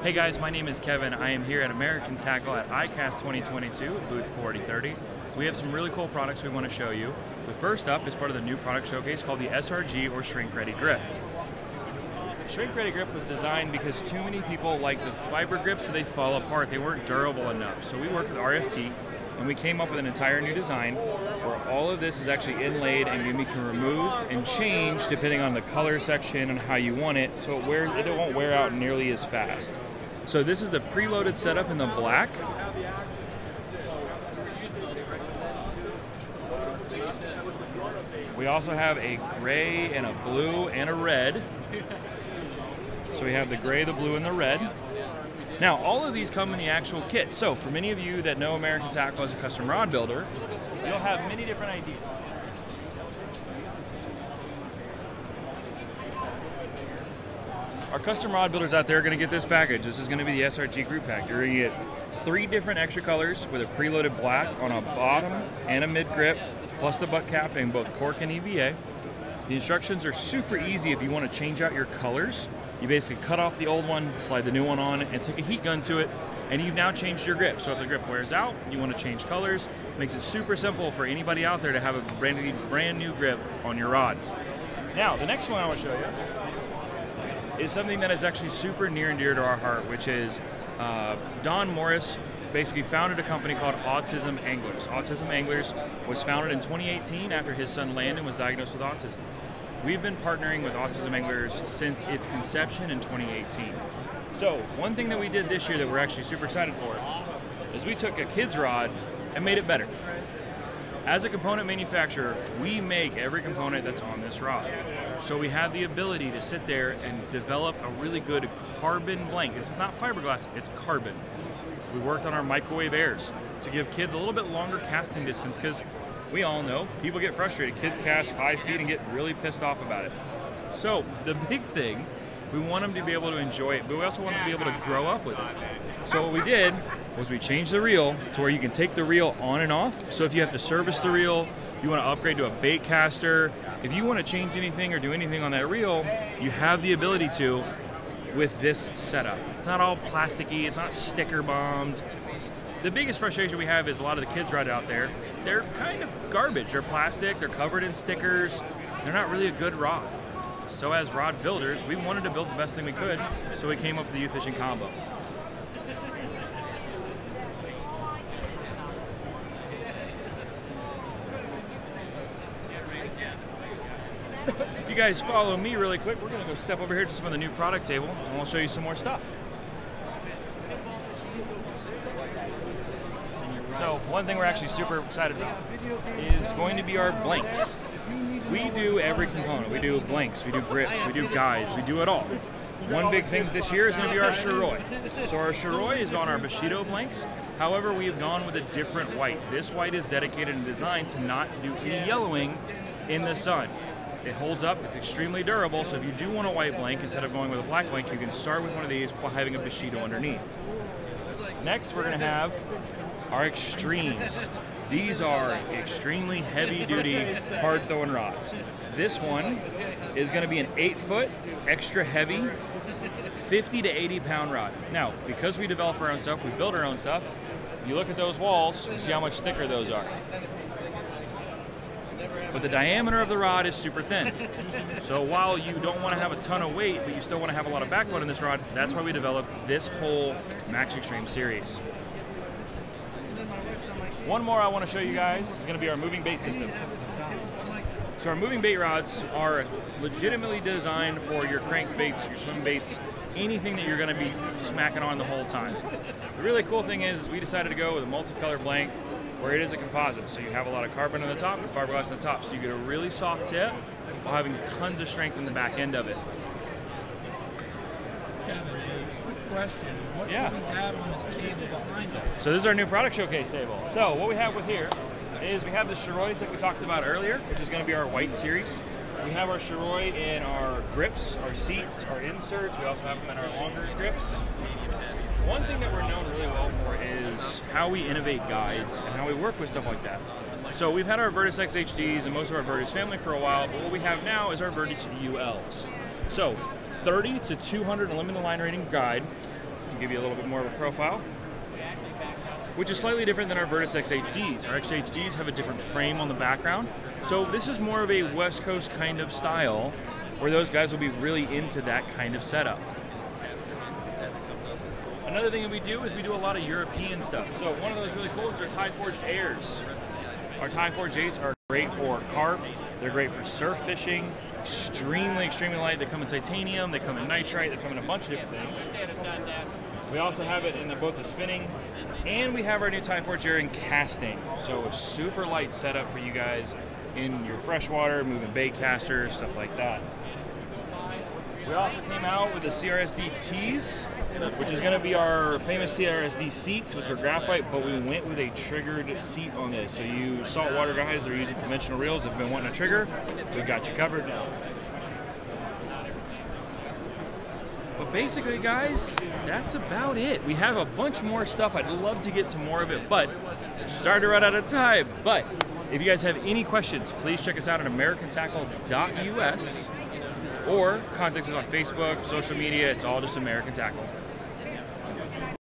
Hey guys, my name is Kevin. I am here at American Tackle at ICast 2022, booth 4030. We have some really cool products we want to show you. The first up is part of the new product showcase called the SRG or Shrink Ready Grip. Shrink Ready Grip was designed because too many people like the fiber grips, so they fall apart. They weren't durable enough. So we worked with RFT and we came up with an entire new design where all of this is actually inlaid and can be removed and changed depending on the color section and how you want it, so it won't wear out nearly as fast. So this is the preloaded setup in the black. We also have a gray and a blue and a red. So we have the gray, the blue, and the red. Now, all of these come in the actual kit. So for many of you that know American Tackle as a custom rod builder, you'll have many different ideas. Our custom rod builders out there are going to get this package. This is going to be the SRG group pack. You're going to get 3 different extra colors with a preloaded black on a bottom and a mid grip, plus the butt cap in both cork and EVA. The instructions are super easy if you want to change out your colors. You basically cut off the old one, slide the new one on, and take a heat gun to it, and you've now changed your grip. So if the grip wears out, you want to change colors, it makes it super simple for anybody out there to have a brand new grip on your rod. Now, the next one I want to show you is something that is actually super near and dear to our heart, which is Don Morris basically founded a company called Autism Anglers. Autism Anglers was founded in 2018 after his son Landon was diagnosed with autism. We've been partnering with Autism Anglers since its conception in 2018. So one thing that we did this year that we're actually super excited for is we took a kid's rod and made it better. As a component manufacturer, we make every component that's on this rod. So we have the ability to sit there and develop a really good carbon blank. This is not fiberglass, it's carbon. We worked on our microwave airs to give kids a little bit longer casting distance, because we all know people get frustrated. Kids cast 5 feet and get really pissed off about it. So the big thing, we want them to be able to enjoy it, but we also want them to be able to grow up with it. So what we did was we changed the reel to where you can take the reel on and off. So if you have to service the reel, you want to upgrade to a bait caster, if you want to change anything or do anything on that reel, you have the ability to with this setup. It's not all plasticky, it's not sticker bombed. The biggest frustration we have is a lot of the kids rod out there, they're kind of garbage. They're plastic, they're covered in stickers, they're not really a good rod. So as rod builders, we wanted to build the best thing we could, so we came up with the Youth Fishing Combo. If you guys follow me really quick, we're going to go step over here to some of the new product table, and we'll show you some more stuff. So one thing we're actually super excited about is going to be our blanks. We do every component. We do blanks, we do grips, we do guides, we do it all. One big thing this year is going to be our Shiroi. So our Shiroi is on our Bushido blanks. However, we have gone with a different white. This white is dedicated and designed to not do any yellowing in the sun. It holds up, it's extremely durable, so if you do want a white blank, instead of going with a black blank, you can start with one of these while having a Bushido underneath. Next, we're going to have our Extremes. These are extremely heavy-duty, hard-throwing rods. This one is going to be an 8-foot, extra heavy, 50 to 80-pound rod. Now, because we develop our own stuff, we build our own stuff, you look at those walls, you see how much thicker those are. But the diameter of the rod is super thin. So while you don't want to have a ton of weight, but you still want to have a lot of backbone in this rod, that's why we developed this whole Max Extreme series. One more I want to show you guys is going to be our moving bait system. So our moving bait rods are legitimately designed for your crankbaits, your swim baits, anything that you're going to be smacking on the whole time. The really cool thing is we decided to go with a multicolor blank where it is a composite. So you have a lot of carbon on the top and fiberglass on the top. So you get a really soft tip while having tons of strength in the back end of it. Kevin, quick question. What do we have on this table behind us? So this is our new product showcase table. So what we have with here is we have the Shirois that we talked about earlier, which is going to be our white series. We have our Shiroi in our grips, our seats, our inserts. We also have them in our longer grips. One thing that we're known really well for is how we innovate guides and how we work with stuff like that. So we've had our Vertus XHDs and most of our Vertus family for a while, but what we have now is our Vertus ULs. So 30 to 200 limited line rating guide, and give you a little bit more of a profile, which is slightly different than our Vertus XHDs. Our XHDs have a different frame on the background, so this is more of a West Coast kind of style, where those guys will be really into that kind of setup. Another thing that we do is we do a lot of European stuff. So one of those really cool is our Thai Forged Airs. Our Thai Forged 8s are great for carp, they're great for surf fishing, extremely, extremely light. They come in titanium, they come in nitrite, they come in a bunch of different things. We also have it in both the spinning, and we have our new Thai Forged Air in casting. So a super light setup for you guys in your freshwater, moving bait casters, stuff like that. We also came out with the CRSD tees, which is going to be our famous CRSD seats, which are graphite, but we went with a triggered seat on this. So you saltwater guys that are using conventional reels have been wanting a trigger, we've got you covered. But basically, guys, that's about it. We have a bunch more stuff. I'd love to get to more of it, but starting to run out of time. But if you guys have any questions, please check us out at americantackle.us or contact us on Facebook, social media. It's all just American Tackle.